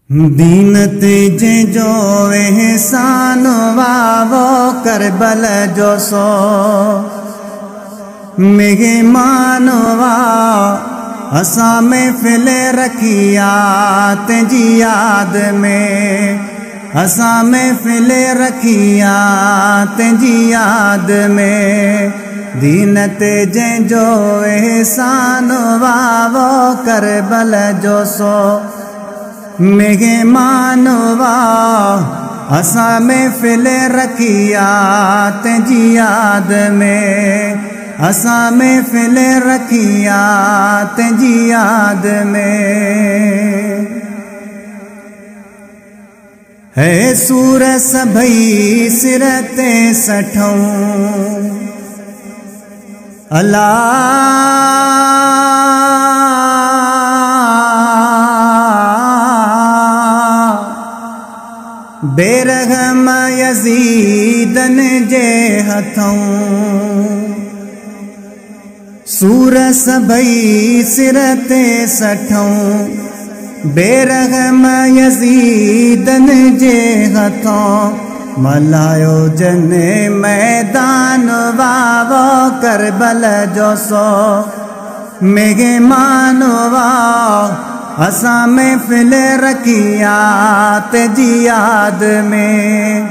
दीन तेजे जो एहसान वावो करबल जो सो मेहमान वा असा महफिल रखिया तेजी याद में असा महफिल रखिया तेजी याद में दीन तेजे जो एहसान वावो करबल जो सो मेहमान वा असा महफिल रखिया तेजी याद में असा महफिल रखिया तेजी याद में है सूर सभई सिरते सठऊं बेरहम यजीदन जे हथों सूर सभई सिरते सठों बेरहम यजीदन जे हथों मलायो जने मैदान वावो करबल जो सो मेहमान वा असा महफिल रखिया तेजी याद में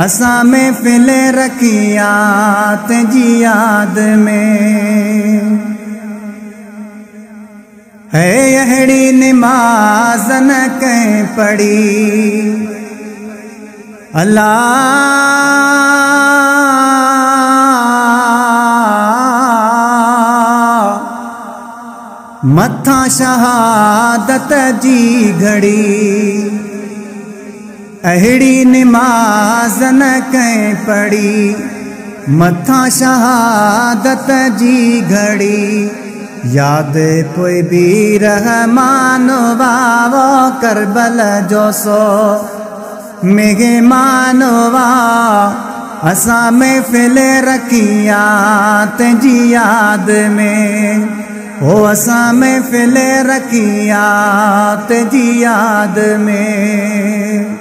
असा महफिल रखिया तेजी याद में है अहड़ी नमाज न कहीं पढ़ी अल्लाह मथा शहादत जी घड़ी अहड़ी नमाज न कहीं पढ़ी मथा शहादत जी घड़ी याद कोई भी रहमान वावो करबल जो सो मेहमान वा असा महफिल रखिया तेजी याद में ओ असा महफिल रखिया तेजी याद में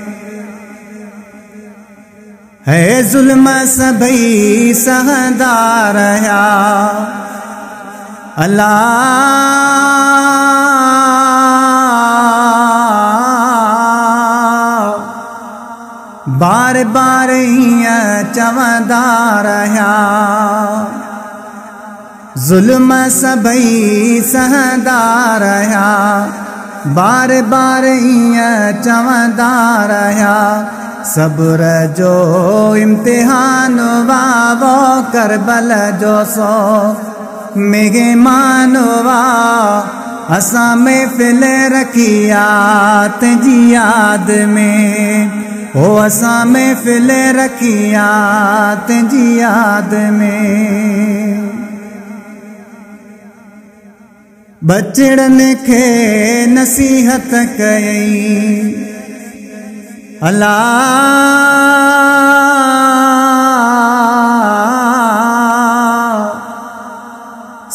है जुल्म सभई सहदार रहा अल्लाह बार बार हिया चवंदा रहा जुल्म सभई सहदा रहा बार बार हिया चवंदा रहा सब्र जो इम्तिहान वावो करबल जो सो मेहमान वा असा महफिल रखिया तेजी याद में ओ असा महफिल रखिया तेजी याद में बचड़न खे नसीहत कई अल्लाह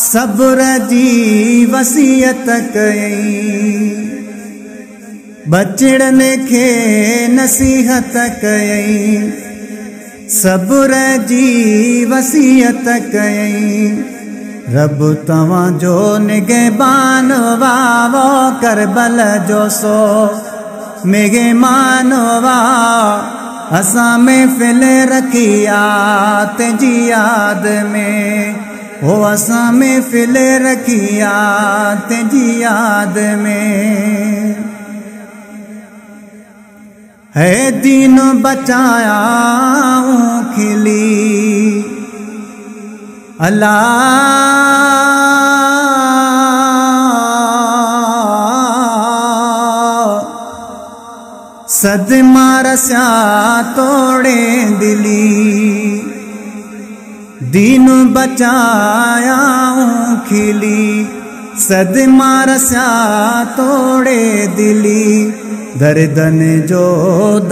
सब्र जी वसीयत कई बचड़न खे नसीहत कई सब्र जी वसीयत कई रब तवां जो निगहबान वावो करबल जो सो मेहमान वा असा महफिल रखिया तेजी याद में ओ असा महफिल रखिया तेजी याद में है दीन बचाया खिली अल्लाह सदमा रस्या तोड़े दिली दीन बचाया खिली सदमा रस्या तोड़े दिली दर्दन जो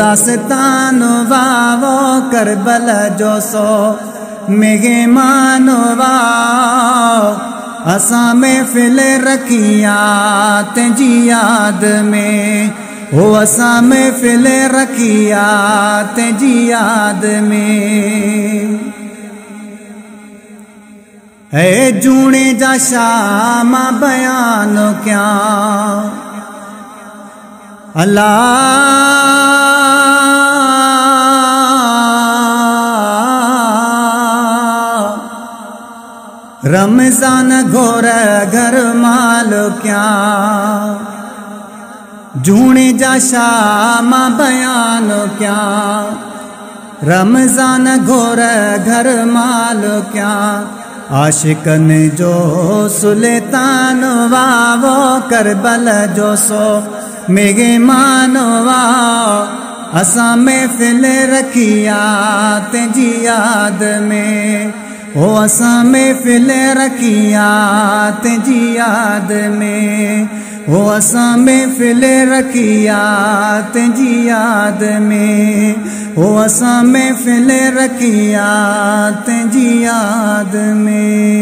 दास्तान वावो करबल जो सो मेहमान वा असा महफिल रखिया तेजी याद में हो असा महफिल रखिया तेजी याद में। है जूने जा शाम बयान क्या अल्लाह रमजान घोर घर माल क्या जूने जा शाम बयान क्या रमजान घोर घर माल क्या आशिकन जो सुल्तान वावो करबल जो सो मेगे मानवा असा महफिल रखिया तेजी याद में। हो असा महफिल रखिया तेजी याद में। हो असा महफिल रखिया तेजी याद में। हो असा महफिल रखिया तेजी याद में।